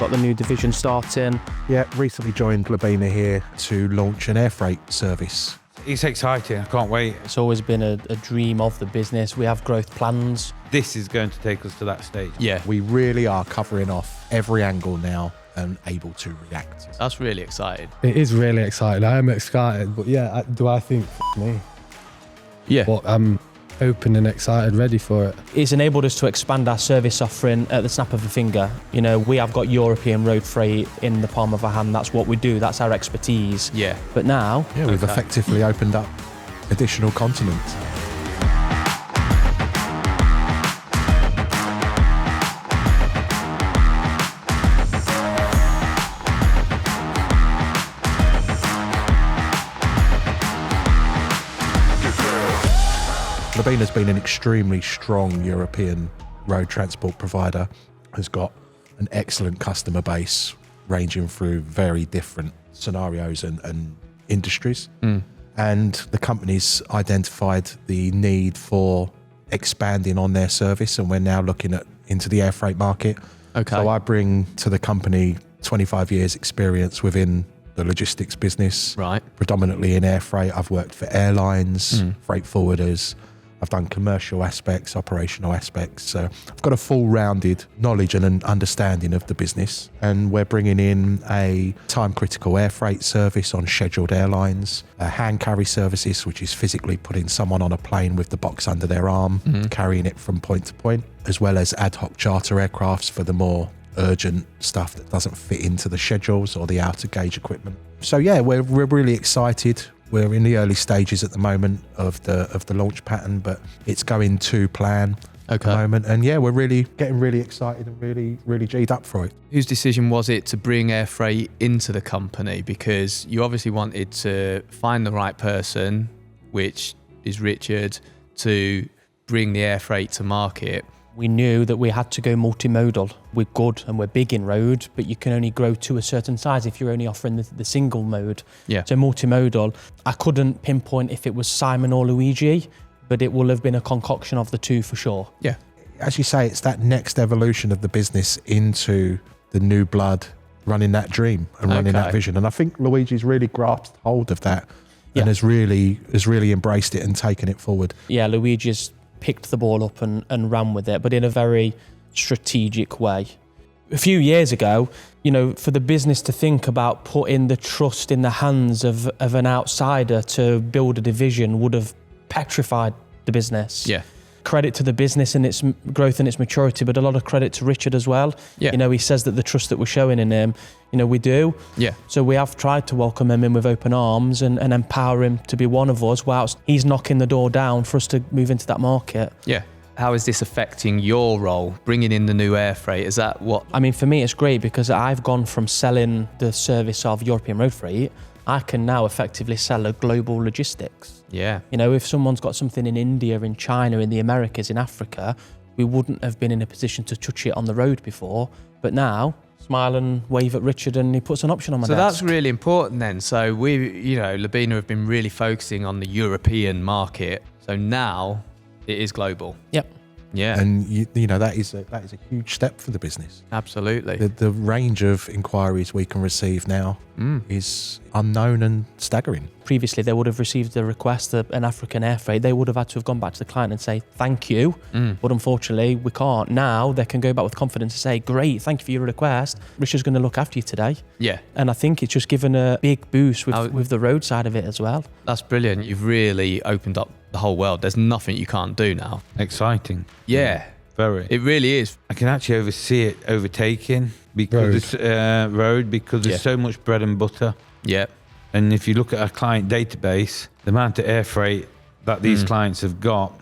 got the new division starting. Yeah, recently joined Lobina here to launch an air freight service. It's exciting, I can't wait. It's always been a dream of the business. We have growth plans. This is going to take us to that stage. Yeah, We really are covering off every angle now and able to react. that's really exciting. It is really exciting. I am excited, but yeah, do I think me? Yeah. But I'm open and excited, ready for it. It's enabled us to expand our service offering at the snap of a finger. You know, we have got European road freight in the palm of our hand. That's what we do. That's our expertise. Yeah. But now, Yeah, we've effectively opened up additional continents. Lobina's been an extremely strong European road transport provider, has got an excellent customer base ranging through very different scenarios and industries. And the company's identified the need for expanding on their service, and we're now looking into the air freight market. Okay. So I bring to the company 25 years experience within the logistics business, right. predominantly in air freight. I've worked for airlines, freight forwarders. I've done commercial aspects, operational aspects. So I've got a full rounded knowledge and an understanding of the business. And we're bringing in a time critical air freight service on scheduled airlines, hand carry services, which is physically putting someone on a plane with the box under their arm, carrying it from point to point, as well as ad hoc charter aircrafts for the more urgent stuff that doesn't fit into the schedules or the outer gauge equipment. So yeah, we're really excited. We're in the early stages at the moment of the launch pattern, but it's going to plan at the moment. And yeah, we're really getting really excited and really G'd up for it. Whose decision was it to bring air freight into the company? Because you obviously wanted to find the right person, which is Richard, to bring the air freight to market. We knew that we had to go multimodal. We're good and we're big in road, but you can only grow to a certain size if you're only offering the single mode. Yeah. So multimodal, I couldn't pinpoint if it was Simon or Luigi, but it will have been a concoction of the two for sure. Yeah. As you say, it's that next evolution of the business into the new blood running that dream and running that vision. And I think Luigi's really grasped hold of that and has really embraced it and taken it forward. Yeah, Luigi's picked the ball up and ran with it, but in a very strategic way. A few years ago, you know, for the business to think about putting the trust in the hands of an outsider to build a division would have petrified the business. Yeah. Credit to the business and its growth and its maturity, but a lot of credit to Richard as well. Yeah. You know, he says that the trust that we're showing in him, you know, we do. Yeah. So we have tried to welcome him in with open arms and empower him to be one of us whilst he's knocking the door down for us to move into that market. Yeah. How is this affecting your role, bringing in the new air freight? Is that what? I mean, for me, it's great because I've gone from selling the service of European road freight, I can now effectively sell a global logistics. Yeah. You know, if someone's got something in India, in China, in the Americas, in Africa, we wouldn't have been in a position to touch it on the road before. But now, smile and wave at Richard and he puts an option on my desk. So that's really important then. So Lobina have been really focusing on the European market. So now it is global. Yep. Yeah. And you know that is a huge step for the business. Absolutely. The range of inquiries we can receive now is unknown and staggering. Previously, they would have received a request, an African air freight. They would have had to have gone back to the client and say, thank you. But unfortunately, we can't. Now, they can go back with confidence and say, great, thank you for your request. Richard's going to look after you today. Yeah. And I think it's just given a big boost with the road side of it as well. That's brilliant. You've really opened up the whole world. There's nothing you can't do now. Exciting. Yeah. Very. It really is. I can actually oversee it overtaking because there's so much bread and butter. Yeah. And if you look at our client database, the amount of air freight that these clients have got,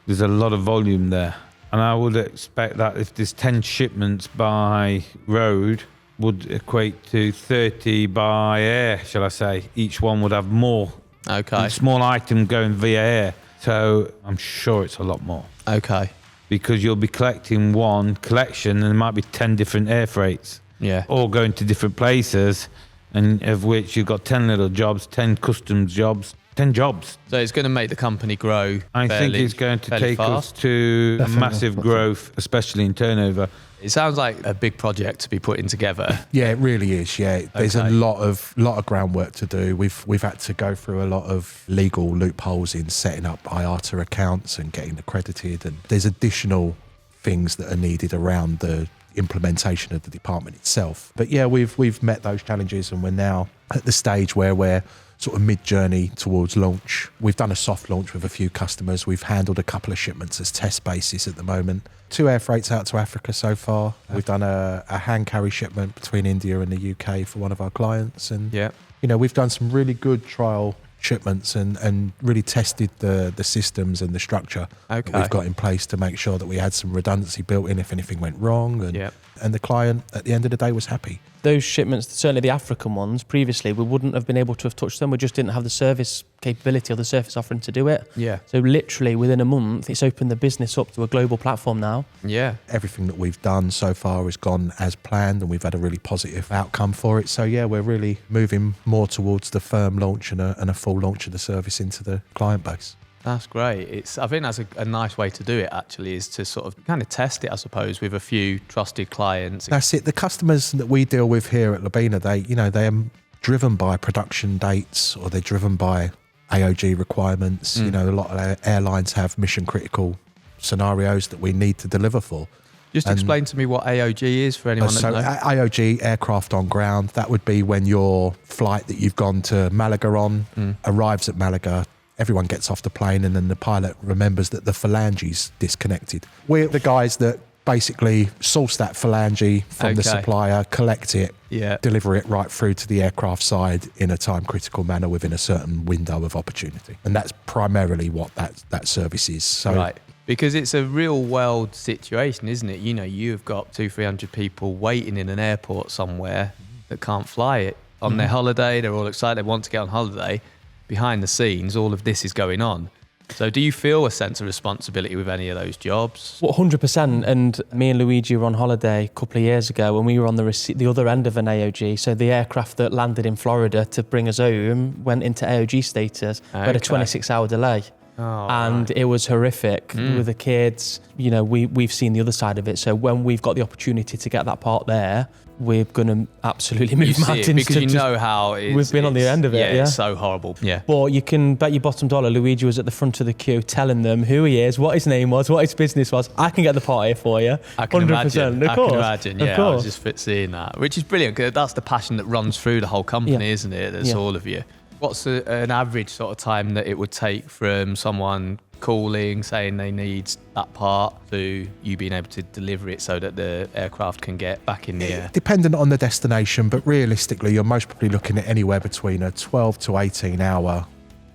there's a lot of volume there. And I would expect that if there's 10 shipments by road, would equate to 30 by air, shall I say. Each one would have more. Okay. A small item going via air. So I'm sure it's a lot more. Okay. Because you'll be collecting one collection and there might be 10 different air freights. Yeah. All going to different places, and of which you've got 10 little jobs, 10 customs jobs, 10 jobs. So it's going to make the company grow. I think it's going to take us to a massive growth, especially in turnover. It sounds like a big project to be putting together. Yeah, it really is. Yeah, there's Okay. a lot of groundwork to do. We've had to go through a lot of legal loopholes in setting up IATA accounts and getting accredited, and there's additional things that are needed around the implementation of the department itself. But yeah, we've met those challenges, and we're now at the stage where we're sort of mid-journey towards launch. We've done a soft launch with a few customers. We've handled a couple of shipments as test basis at the moment. 2 air freights out to Africa so far. We've done a hand carry shipment between India and the UK for one of our clients. And, Yeah. you know, we've done some really good trial shipments and really tested the systems and the structure that Okay. we've got in place to make sure that we had some redundancy built in if anything went wrong. And, Yeah. and the client, at the end of the day, was happy. Those shipments, certainly the African ones, previously we wouldn't have been able to have touched them. We just didn't have the service capability or the service offering to do it. Yeah. So literally within a month, it's opened the business up to a global platform now. Yeah. Everything that we've done so far has gone as planned, and we've had a really positive outcome for it. So yeah, we're really moving more towards the firm launch and a full launch of the service into the client base. That's great. I think that's a nice way to do it, actually, is to sort of kind of test it, I suppose, with a few trusted clients. That's it. The customers that we deal with here at Lobina, they are driven by production dates, or they're driven by AOG requirements. You know, a lot of airlines have mission critical scenarios that we need to deliver for. Just explain to me what AOG is for anyone that So knows. AOG, aircraft on ground, that would be when your flight that you've gone to Malaga on arrives at Malaga. Everyone gets off the plane, and then the pilot remembers that the phalange's disconnected. We're the guys that basically source that phalange from the Okay. supplier, collect it, Yeah. deliver it right through to the aircraft side in a time critical manner within a certain window of opportunity. And that's primarily what that service is. So Right. Because it's a real world situation, isn't it? You know, you've got 200-300 people waiting in an airport somewhere that can't fly it on their holiday. They're all excited. They want to get on holiday. Behind the scenes, all of this is going on. So do you feel a sense of responsibility with any of those jobs? Well, 100%. And me and Luigi were on holiday a couple of years ago, and we were on the other end of an AOG. So the aircraft that landed in Florida to bring us home went into AOG status. We had a Okay. 26-hour delay. Oh, And it was horrific with the kids. You know, we've seen the other side of it. So when we've got the opportunity to get that part there, we're going to absolutely move you see it mountains. because to you just- know how We've been on the end of it, yeah. It's so horrible. Yeah. But you can bet your bottom dollar Luigi was at the front of the queue telling them who he is, what his name was, what his business was. I can get the part here for you. I can 100%. imagine. Of course. I can imagine. Yeah, Of course. I was just seeing that, which is brilliant because that's the passion that runs through the whole company, Yeah. isn't it? That's Yeah. all of you. What's an average sort of time that it would take from someone calling, saying they need that part, to you being able to deliver it so that the aircraft can get back in the air? dependent on the destination, but realistically, you're most probably looking at anywhere between a 12 to 18 hour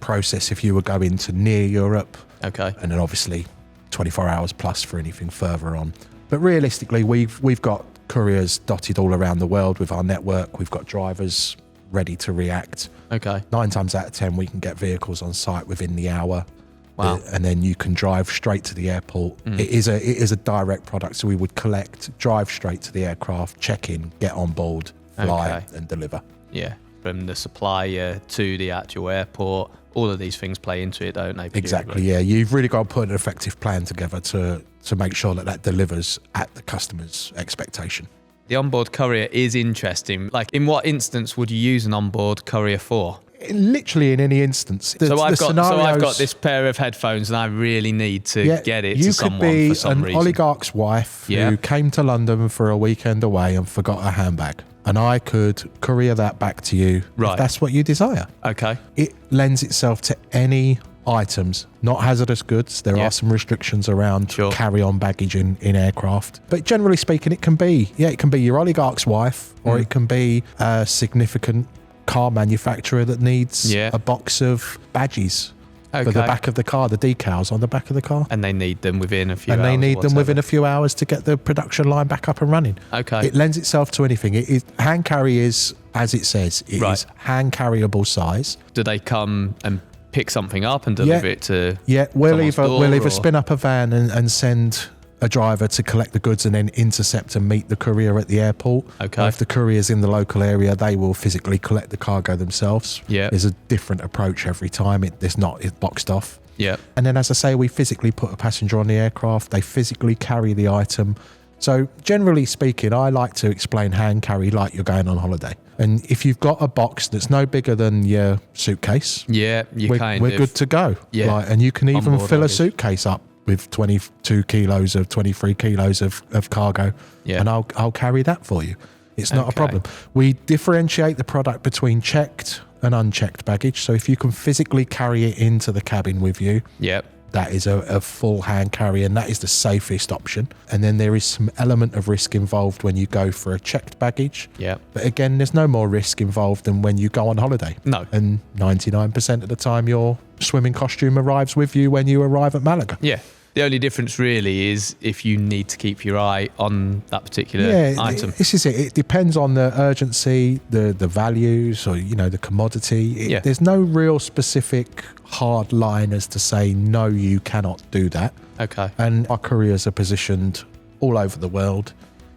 process if you were going to near Europe, Okay. and then obviously 24 hours plus for anything further on. But realistically, we've got couriers dotted all around the world with our network. We've got drivers ready to react. Okay. 9 times out of 10, we can get vehicles on site within the hour. Wow. And then you can drive straight to the airport. It is a direct product, so we would collect, drive straight to the aircraft, check in, get on board, fly, Okay. and deliver. Yeah. From the supplier to the actual airport, all of these things play into it, don't they? Exactly, yeah. You've really got to put an effective plan together to make sure that delivers at the customer's expectation. The onboard courier is interesting. Like, in what instance would you use an onboard courier for? Literally in any instance. So I've got scenarios- this pair of headphones and I really need to get it you to could someone be for some an reason. oligarch's wife Yeah. who came to London for a weekend away and forgot her handbag. And I could courier that back to you Right. if that's what you desire. Okay. It lends itself to any items, not hazardous goods. There Yeah. are some restrictions around Sure. carry-on baggage in aircraft. But generally speaking, it can be your oligarch's wife, or it can be a significant car manufacturer that needs Yeah. a box of badges for the Okay. back of the car, the decals on the back of the car. And they need them within a few And hours. they need them whatever. within a few hours to get the production line back up and running. Okay. It lends itself to anything. Hand carry is, as it says, it Right. is hand carryable size. Do they come and pick something up and deliver it to Yeah, we'll someone's either door, or- spin up a van and send a driver to collect the goods and then intercept and meet the courier at the airport. Okay. If the courier's in the local area, they will physically collect the cargo themselves. Yeah. There's a different approach every time. It's boxed off. Yeah. And then, as I say, we physically put a passenger on the aircraft. They physically carry the item. So generally speaking, I like to explain hand carry like you're going on holiday. And if you've got a box that's no bigger than your suitcase, Yeah. we're good to go. Yeah. And you can even Onboard fill a luggage. suitcase up with 22 kilos of 23 kilos of cargo, Yeah. and I'll carry that for you. It's not a Okay. problem. We differentiate the product between checked and unchecked baggage. So if you can physically carry it into the cabin with you, Yeah. that is a full hand carry, and that is the safest option. And then there is some element of risk involved when you go for a checked baggage. Yeah. But again, there's no more risk involved than when you go on holiday. No. And 99% of the time, your swimming costume arrives with you when you arrive at Malaga. Yeah. The only difference really is if you need to keep your eye on that particular item. This is it. It depends on the urgency, the values, or the commodity. Yeah. There's no real specific hard line as to say no, you cannot do that. Okay. And our couriers are positioned all over the world.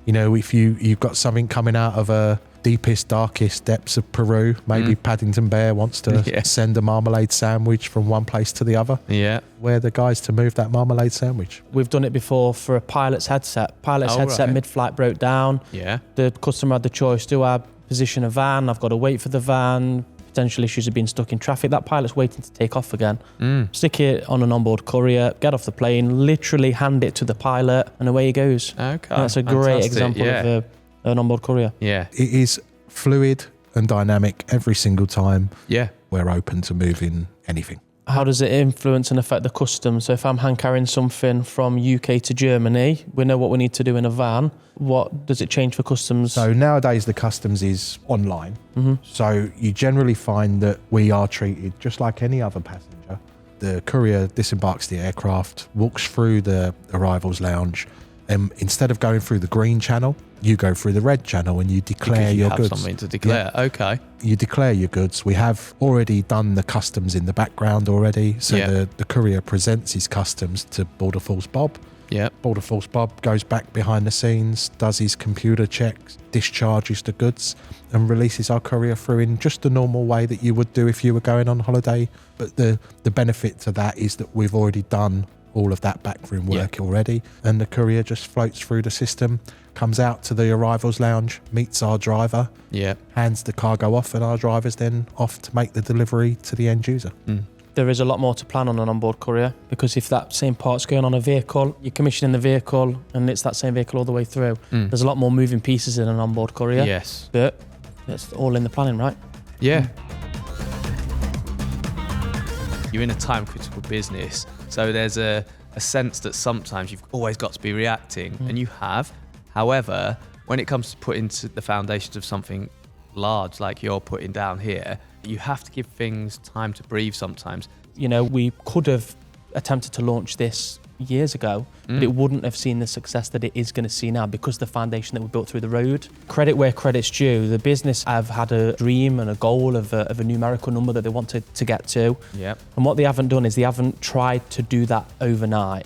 If you've got something coming out of a deepest, darkest depths of Peru, maybe Paddington Bear wants to Yeah. send a marmalade sandwich from one place to the other. Yeah. We're the guys to move that marmalade sandwich. We've done it before for a pilot's headset. Pilot's Oh, headset right. mid-flight broke down. Yeah. The customer had the choice: do I position a van? I've got to wait for the van. Potential issues of being stuck in traffic. That pilot's waiting to take off again. Stick it on an onboard courier, get off the plane, literally hand it to the pilot, and away he goes. Okay. And that's a great Fantastic. example of an onboard courier. Yeah. It is fluid and dynamic every single time. Yeah. We're open to moving anything. How does it influence and affect the customs? So if I'm hand carrying something from UK to Germany, we know what we need to do in a van. What does it change for customs? So nowadays the customs is online. So you generally find that we are treated just like any other passenger. The courier disembarks the aircraft, walks through the arrivals lounge, and instead of going through the green channel, you go through the red channel and you declare Because you your have goods. something to declare. Okay. You declare your goods. We have already done the customs in the background already. So Yeah. the courier presents his customs to Border Force Bob. Yeah. Border Force Bob goes back behind the scenes, does his computer checks, discharges the goods, and releases our courier through in just the normal way that you would do if you were going on holiday. But the benefit to that is that we've already done all of that backroom work already, and the courier just floats through the system, comes out to the arrivals lounge, meets our driver, Yeah. hands the cargo off, and our driver's then off to make the delivery to the end user. There is a lot more to plan on an onboard courier, because if that same part's going on a vehicle, you're commissioning the vehicle and it's that same vehicle all the way through. There's a lot more moving pieces in an onboard courier. Yes. But it's all in the planning, right? Yeah. You're in a time critical business, so there's a sense that sometimes you've always got to be reacting, and you have. However, when it comes to putting to the foundations of something large like you're putting down here, you have to give things time to breathe sometimes. We could have attempted to launch this years ago, but it wouldn't have seen the success that it is going to see now because of the foundation that we built through the road. Credit where credit's due. The business have had a dream and a goal of a numerical number that they want to get to. Yeah. And what they haven't done is they haven't tried to do that overnight.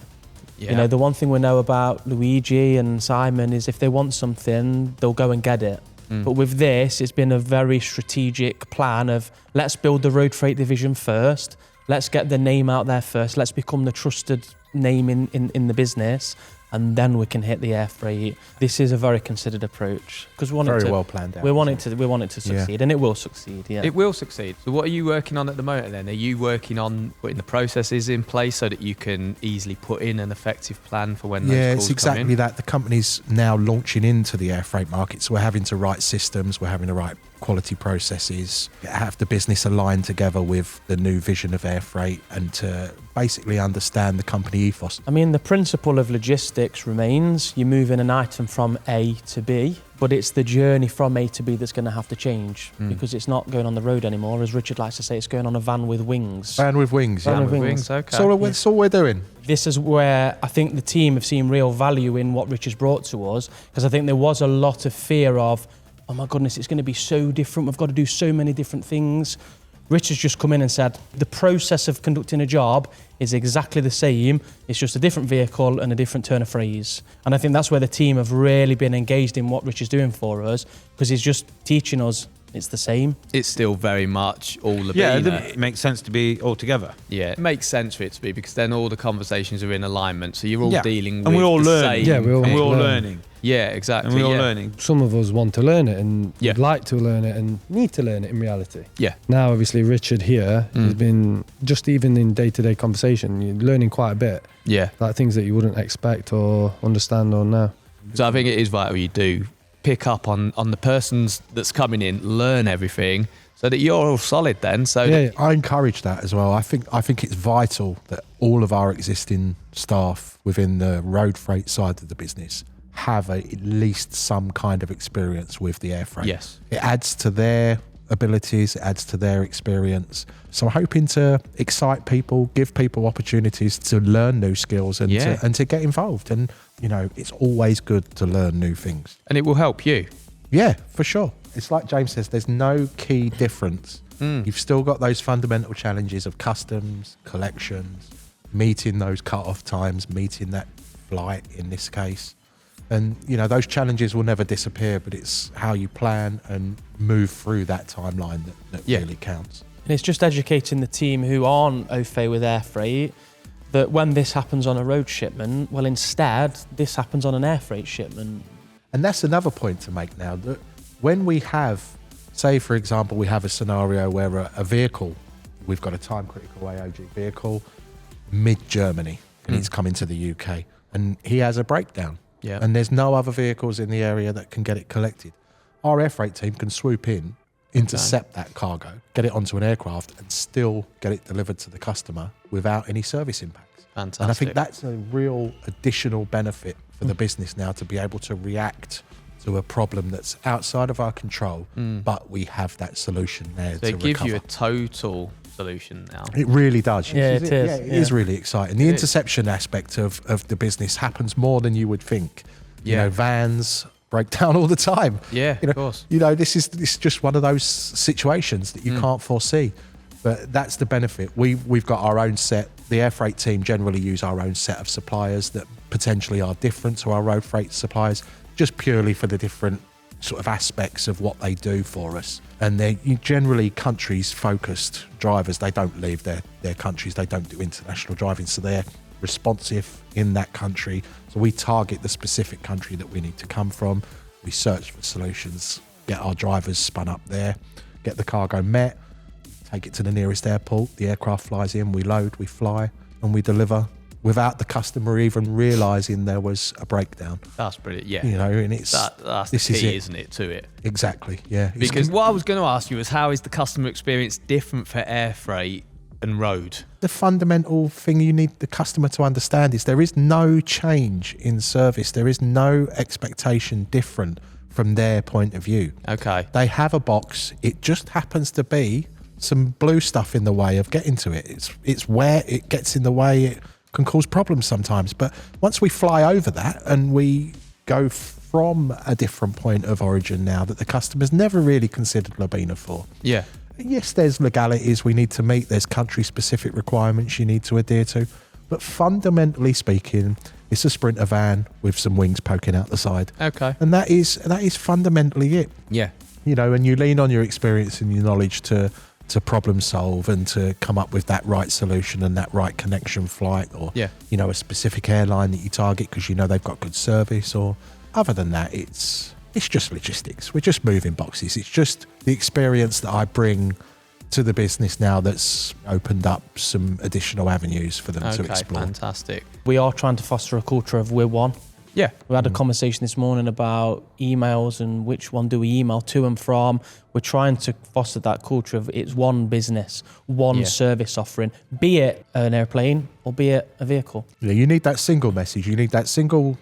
Yeah. The one thing we know about Luigi and Simon is if they want something, they'll go and get it. But with this, it's been a very strategic plan of let's build the road freight division first. Let's get the name out there first. Let's become the trusted name in the business, and then we can hit the air freight. This is a very considered approach because we want Very it to, well planned out. we want it to succeed, and it will succeed. Yeah. It will succeed. So what are you working on at the moment then? Are you working on putting the processes in place so that you can easily put in an effective plan for when those Yeah, calls it's exactly come in? that. The company's now launching into the air freight market, so we're having to write systems, we're having to write quality processes, have the business aligned together with the new vision of air freight, and to basically understand the company ethos. I mean, the principle of logistics remains. You're moving an item from A to B, but it's the journey from A to B that's going to have to change because it's not going on the road anymore. As Richard likes to say, it's going on a van with wings. Van with wings, Van yeah. with wings. Wings, okay. That's all we're doing. This is where I think the team have seen real value in what Richard's brought to us, because I think there was a lot of fear of, oh my goodness, it's going to be so different. We've got to do so many different things. Rich has just come in and said the process of conducting a job is exactly the same. It's just a different vehicle and a different turn of phrase. And I think that's where the team have really been engaged in what Rich is doing for us, because he's just teaching us it's the same. It's still very much all Lobina. Yeah, it makes sense to be all together. Yeah, it makes sense for it to be, because then all the conversations are in alignment. So you're all dealing with and we're all the learning. same. Yeah, we're all thing. learning. Yeah, exactly. And we're all yeah. learning. Some of us want to learn it and Yeah. would like to learn it and need to learn it in reality. Yeah. Now, obviously, Richard here has been, just even in day-to-day conversation, you're learning quite a bit, Yeah. like things that you wouldn't expect or understand or know. So I think it is vital you do pick up on the persons that's coming in, learn everything, so that you're all solid then. So Yeah, I encourage that as well. I think it's vital that all of our existing staff within the road freight side of the business have at least some kind of experience with the air freight. Yes. It adds to their abilities, it adds to their experience. So I'm hoping to excite people, give people opportunities to learn new skills and to get involved. And, you know, it's always good to learn new things. And it will help you. Yeah, for sure. It's like James says, there's no key difference. You've still got those fundamental challenges of customs, collections, meeting those cut-off times, meeting that flight in this case. And, you know, those challenges will never disappear, but it's how you plan and move through that timeline that really counts. And it's just educating the team who aren't au fait with air freight that when this happens on a road shipment, well, instead, this happens on an air freight shipment. And that's another point to make now, that when we have, say, for example, we have a scenario where a vehicle, we've got a time-critical AOG vehicle, mid-Germany, and he's coming to the UK, and he has a breakdown. Yeah. And there's no other vehicles in the area that can get it collected. Our air freight team can swoop in, intercept that cargo, get it onto an aircraft, and still get it delivered to the customer without any service impacts. Fantastic. And I think that's a real additional benefit for the business now, to be able to react to a problem that's outside of our control, but we have that solution there So to it gives recover. you a total solution now. It really does. Yeah, it is. Yeah, it is Yeah. really exciting. The interception aspect of the business happens more than you would think. You Yeah. know, vans break down all the time. Yeah, You know, of course. You know, this is just one of those situations that you can't foresee. But that's the benefit. We've got our own set. The air freight team generally use our own set of suppliers that potentially are different to our road freight suppliers, just purely for the different sort of aspects of what they do for us. And they're generally countries focused drivers. They don't leave their countries. They don't do international driving. So they're responsive in that country. So we target the specific country that we need to come from. We search for solutions, get our drivers spun up there, get the cargo met, take it to the nearest airport. The aircraft flies in, we load, we fly, and we deliver without the customer even realising there was a breakdown. That's brilliant. Yeah. You know, and it's That's the this is key, it. isn't it, to it? Exactly, yeah. It's Because what I was going to ask you was, how is the customer experience different for air freight and road? the fundamental thing you need the customer to understand is there is no change in service. There is no expectation different from their point of view. Okay. They have a box. It just happens to be some blue stuff in the way of getting to it. It's where it gets in the way. It can cause problems sometimes. But once we fly over that and we go from a different point of origin now that the customer's never really considered Lobina for. Yeah. Yes, there's legalities we need to meet. There's country-specific requirements you need to adhere to. But fundamentally speaking, it's a Sprinter van with some wings poking out the side. Okay. And that is fundamentally it. Yeah. You know, and you lean on your experience and your knowledge to problem solve and to come up with that right solution and that right connection flight, or, Yeah. you know, a specific airline that you target because you know they've got good service. Or other than that, it's just logistics. We're just moving boxes. It's just the experience that I bring to the business now that's opened up some additional avenues for them to Okay. explore. Fantastic. We are trying to foster a culture of we're one. Yeah. We had a conversation this morning about emails and which one do we email to and from. We're trying to foster that culture of it's one business, one Yeah. service offering, be it an airplane or be it a vehicle. Yeah, you need that single message. You need that single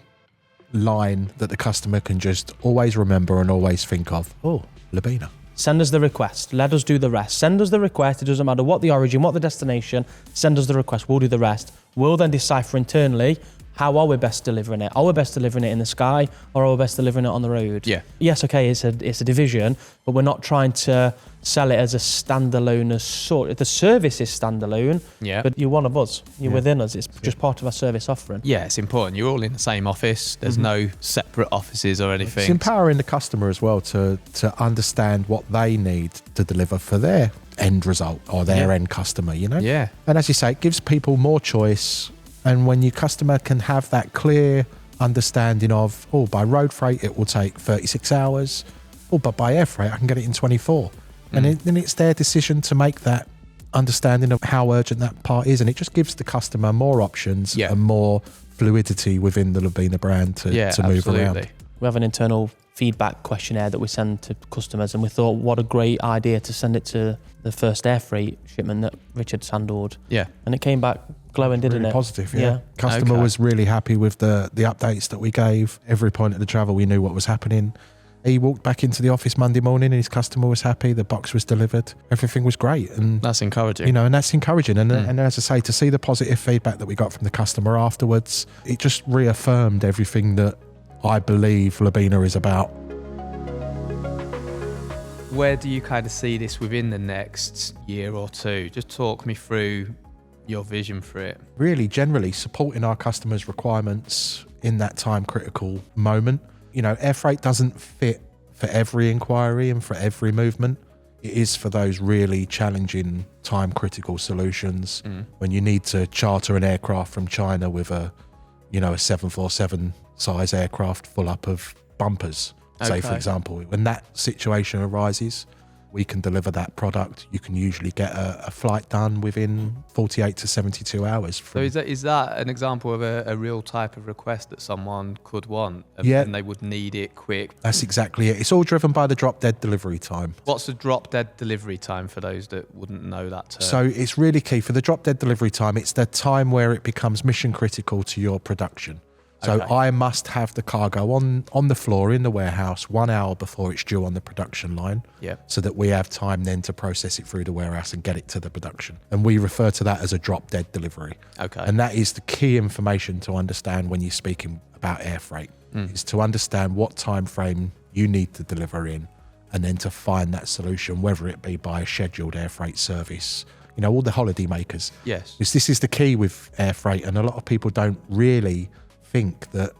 line that the customer can just always remember and always think of. Oh, Lobina. Send us the request. Let us do the rest. Send us the request. It doesn't matter what the origin, what the destination. Send us the request. We'll do the rest. We'll then decipher internally how are we best delivering it? Are we best delivering it in the sky, or are we best delivering it on the road? Yeah. Yes, okay, it's a division, but we're not trying to sell it as a standalone as sort. The service is standalone, Yeah. but you're one of us. You're within us. It's just part of our service offering. Yeah, it's important. You're all in the same office. There's no separate offices or anything. It's empowering the customer as well to understand what they need to deliver for their end result or their end customer, you know? Yeah. And as you say, it gives people more choice. And when your customer can have that clear understanding of, oh, by road freight, it will take 36 hours. Oh, but by air freight, I can get it in 24. And then it's their decision to make that understanding of how urgent that part is. And it just gives the customer more options and more fluidity within the Lobina brand to move around. We have an internal feedback questionnaire that we send to customers, and we thought, what a great idea to send it to the first air freight shipment that Richard's handled. Yeah. And it came back glowing, didn't Really it? positive, yeah. Customer was really happy with the updates that we gave. Every point of the travel, we knew what was happening. He walked back into the office Monday morning and his customer was happy. The box was delivered. Everything was great. And That's encouraging. you know, and that's encouraging. And as I say, to see the positive feedback that we got from the customer afterwards, it just reaffirmed everything that I believe Lobina is about. Where do you kind of see this within the next year or two? Just talk me through your vision for it. Really, generally supporting our customers' requirements in that time critical moment. You know, air freight doesn't fit for every inquiry and for every movement. It is for those really challenging time critical solutions when you need to charter an aircraft from China with a 747 size aircraft full up of bumpers, say for example. When that situation arises, we can deliver that product. You can usually get a flight done within 48 to 72 hours. So is that an example of a real type of request that someone could want and they would need it quick? That's exactly it. It's all driven by the drop dead delivery time. What's the drop dead delivery time for those that wouldn't know that term? So it's really key for the drop dead delivery time. It's the time where it becomes mission critical to your production. So I must have the cargo on the floor in the warehouse 1 hour before it's due on the production line, so that we have time then to process it through the warehouse and get it to the production. And we refer to that as a drop dead delivery. And that is the key information to understand when you're speaking about air freight, is to understand what time frame you need to deliver in, and then to find that solution, whether it be by a scheduled air freight service. You know, all the holiday makers. Yes. This is the key with air freight, and a lot of people don't really think that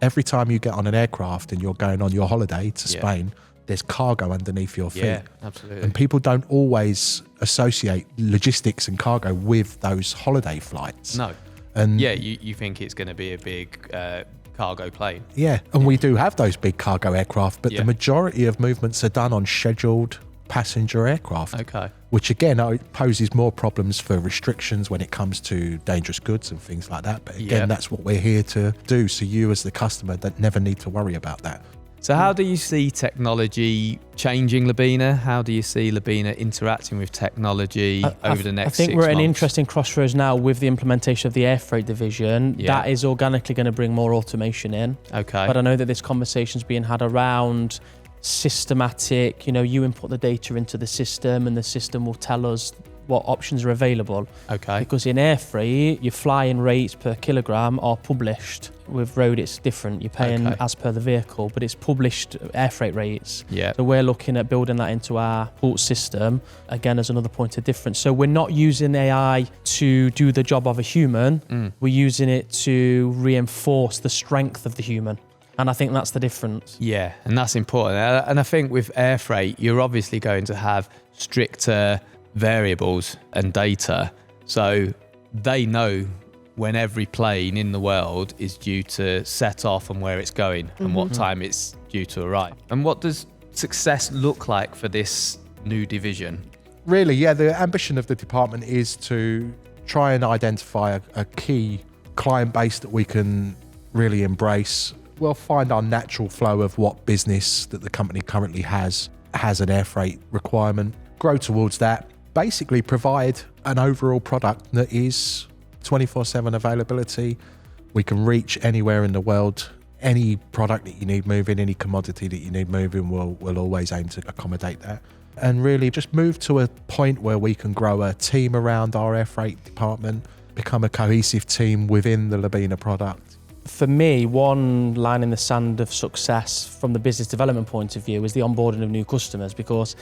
every time you get on an aircraft and you're going on your holiday to Spain, there's cargo underneath your feet. Yeah, absolutely. And people don't always associate logistics and cargo with those holiday flights. No. And you think it's going to be a big cargo plane. Yeah, and we do have those big cargo aircraft, but the majority of movements are done on scheduled passenger aircraft. Which again poses more problems for restrictions when it comes to dangerous goods and things like that. But again, that's what we're here to do. So you as the customer don't never need to worry about that. So how do you see technology changing Lobina? How do you see Lobina interacting with technology over the next 6 months? I think we're at an interesting crossroads now with the implementation of the air freight division. That is organically going to bring more automation in. But I know that this conversation's being had around systematic, you input the data into the system and the system will tell us what options are available. Because in air freight, your flying rates per kilogram are published. With road, it's different. You're paying as per the vehicle, but it's published air freight rates. So we're looking at building that into our port system, again, as another point of difference. So we're not using AI to do the job of a human. We're using it to reinforce the strength of the human. And I think that's the difference. Yeah, and that's important. And I think with air freight, you're obviously going to have stricter variables and data. So they know when every plane in the world is due to set off and where it's going and what time it's due to arrive. And what does success look like for this new division? Really, the ambition of the department is to try and identify a key client base that we can really embrace. We'll find our natural flow of what business that the company currently has an air freight requirement, grow towards that, basically provide an overall product that is 24/7 availability. We can reach anywhere in the world. Any product that you need moving, any commodity that you need moving, we'll always aim to accommodate that. And really just move to a point where we can grow a team around our air freight department, become a cohesive team within the Lobina product, for me, one line in the sand of success from the business development point of view is the onboarding of new customers, because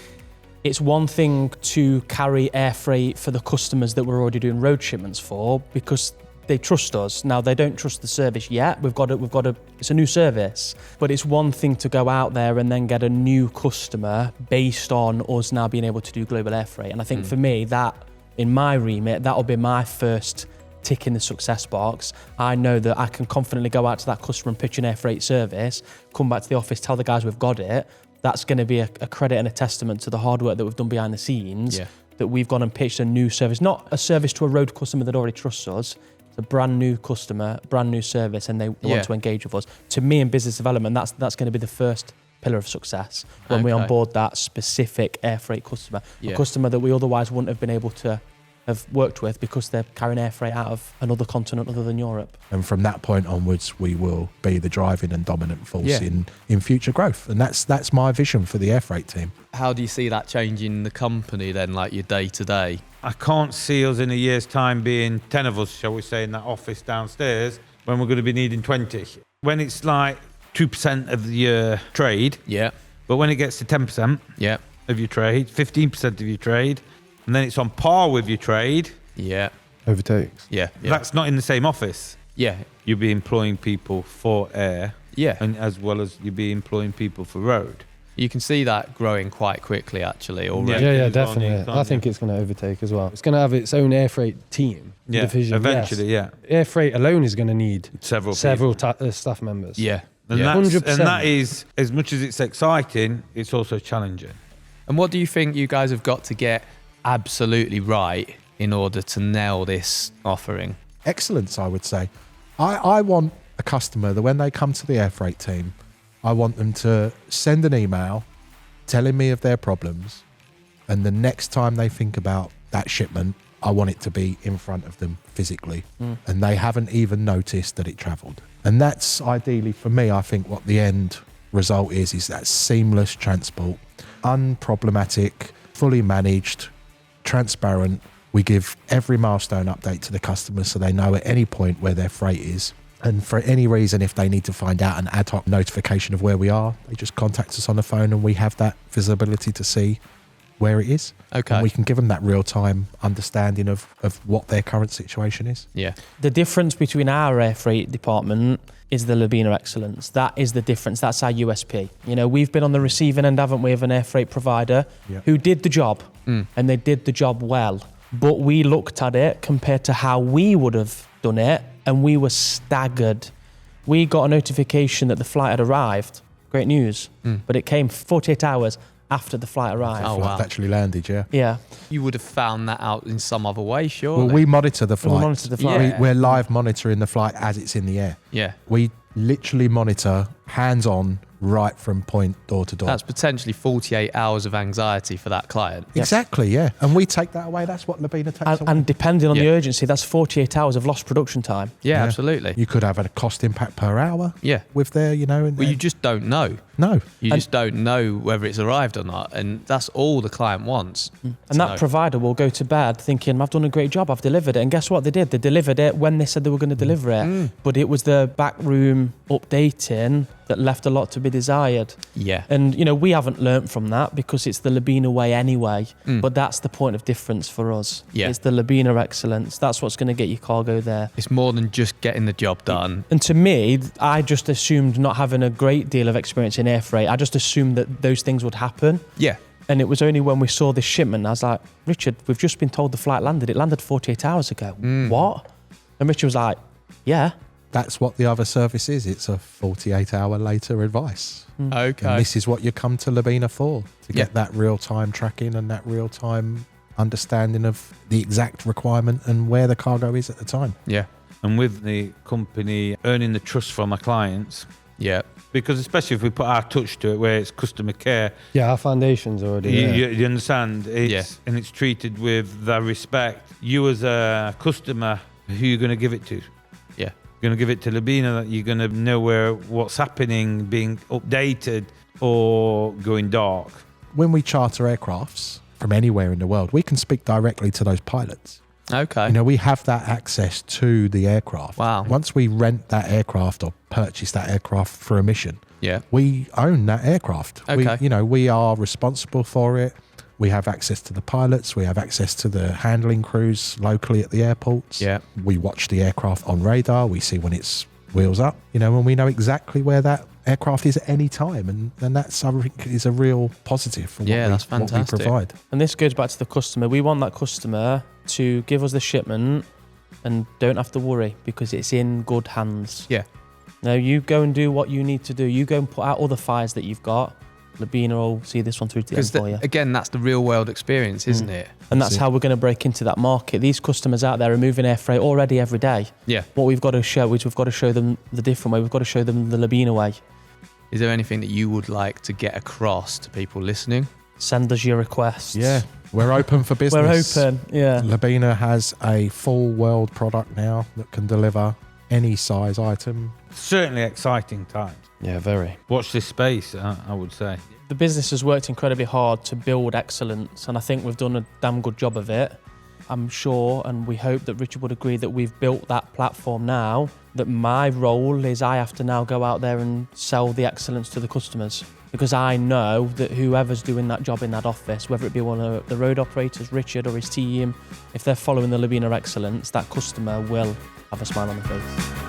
it's one thing to carry air freight for the customers that we're already doing road shipments for, because they trust us. Now, they don't trust the service yet. It's a new service, but it's one thing to go out there and then get a new customer based on us now being able to do global air freight. And I think for me, that in my remit, that'll be my first tick in the success box. I know that I can confidently go out to that customer and pitch an air freight service, come back to the office, tell the guys we've got it. That's going to be a credit and a testament to the hard work that we've done behind the scenes, that we've gone and pitched a new service, not a service to a road customer that already trusts us. It's a brand new customer, brand new service, and they want to engage with us. To me, in business development, that's going to be the first pillar of success when we onboard that specific air freight customer, a customer that we otherwise wouldn't have been able to have worked with because they're carrying air freight out of another continent other than Europe. And from that point onwards, we will be the driving and dominant force in future growth. And that's my vision for the air freight team. How do you see that changing the company then, like your day to day? I can't see us in a year's time being 10 of us, shall we say, in that office downstairs when we're going to be needing 20. When it's like 2% of your trade, but when it gets to 10% of your trade, 15% of your trade, and then it's on par with your trade. Overtakes. That's not in the same office. You'll be employing people for air. And as well as you'll be employing people for road. You can see that growing quite quickly, actually, already. Yeah, definitely. I think it's going to overtake as well. It's going to have its own air freight team division. Eventually, Air freight alone is going to need several staff members. And 100%. And that is, as much as it's exciting, it's also challenging. And what do you think you guys have got to get absolutely right in order to nail this offering? Excellence, I would say. I want a customer that when they come to the air freight team, I want them to send an email telling me of their problems, and the next time they think about that shipment, I want it to be in front of them physically, and they haven't even noticed that it travelled. And that's ideally for me, I think what the end result is that seamless transport, unproblematic, fully managed, transparent. We give every milestone update to the customer so they know at any point where their freight is. And for any reason, if they need to find out an ad hoc notification of where we are, they just contact us on the phone and we have that visibility to see where it is. And we can give them that real-time understanding of what their current situation is. The difference between our air freight department is the Lobina excellence. That is the difference. That's our USP. You know, we've been on the receiving end, haven't we, of an air freight provider who did the job, and they did the job well. But we looked at it compared to how we would have done it, and we were staggered. We got a notification that the flight had arrived. Great news. But it came 48 hours after the flight arrived. The flight actually landed, Yeah. You would have found that out in some other way, surely. Well, we monitor the flight. We monitor the flight. We're live monitoring the flight as it's in the air. We literally monitor hands-on right from point door to door. That's potentially 48 hours of anxiety for that client. Exactly, yeah. And we take that away. That's what Lobina takes away. And depending on the urgency, that's 48 hours of lost production time. Yeah, absolutely. You could have a cost impact per hour. Yeah. With their, you know. Well, you just don't know. No. You just don't know whether it's arrived or not. And that's all the client wants. And that provider will go to bed thinking, I've done a great job, I've delivered it. And guess what they did? They delivered it when they said they were going to deliver it. But it was the backroom updating that left a lot to be desired. And, you know, we haven't learnt from that because it's the Lobina way anyway. But that's the point of difference for us. It's the Lobina excellence. That's what's going to get your cargo there. It's more than just getting the job done. And to me, I just assumed, not having a great deal of experience in air freight, I just assumed that those things would happen. And it was only when we saw this shipment, I was like, Richard, we've just been told the flight landed. It landed 48 hours ago. What? And Richard was like, yeah. That's what the other service is. It's a 48-hour later advice. Okay. And this is what you come to Lobina for, to get that real-time tracking and that real-time understanding of the exact requirement and where the cargo is at the time. And with the company earning the trust from our clients. Because especially if we put our touch to it, where it's customer care. Our foundation's already you understand? And it's treated with the respect. You as a customer, who you're going to give it to? You're going to give it to Lobina, that you're going to know what's happening, being updated or going dark. When we charter aircrafts from anywhere in the world, we can speak directly to those pilots. Okay. You know, we have that access to the aircraft. Wow. Once we rent that aircraft or purchase that aircraft for a mission, Yeah. we own that aircraft. Okay. We are responsible for it. We have access to the pilots. We have access to the handling crews locally at the airports. Yeah. We watch the aircraft on radar. We see when it's wheels up, and we know exactly where that aircraft is at any time. And that's, I think, is a real positive for that's what we fantastic. provide. And this goes back to the customer. We want that customer to give us the shipment and don't have to worry because it's in good hands. Yeah. Now you go and do what you need to do. You go and put out all the fires that you've got. Lobina will see this one through to the end for you. Again, that's the real world experience, isn't it? And that's how we're going to break into that market. These customers out there are moving air freight already every day. Yeah. What we've got to show is we've got to show them the different way. We've got to show them the Lobina way. Is there anything that you would like to get across to people listening? Send us your requests. Yeah, we're open for business. We're open, yeah. Lobina has a full world product now that can deliver any size item. Certainly exciting times. Yeah, very. Watch this space, I would say. The business has worked incredibly hard to build excellence, and I think we've done a damn good job of it. I'm sure, and we hope that Richard would agree, that we've built that platform now, that my role is I have to now go out there and sell the excellence to the customers. Because I know that whoever's doing that job in that office, whether it be one of the road operators, Richard or his team, if they're following the Lobina excellence, that customer will have a smile on their face.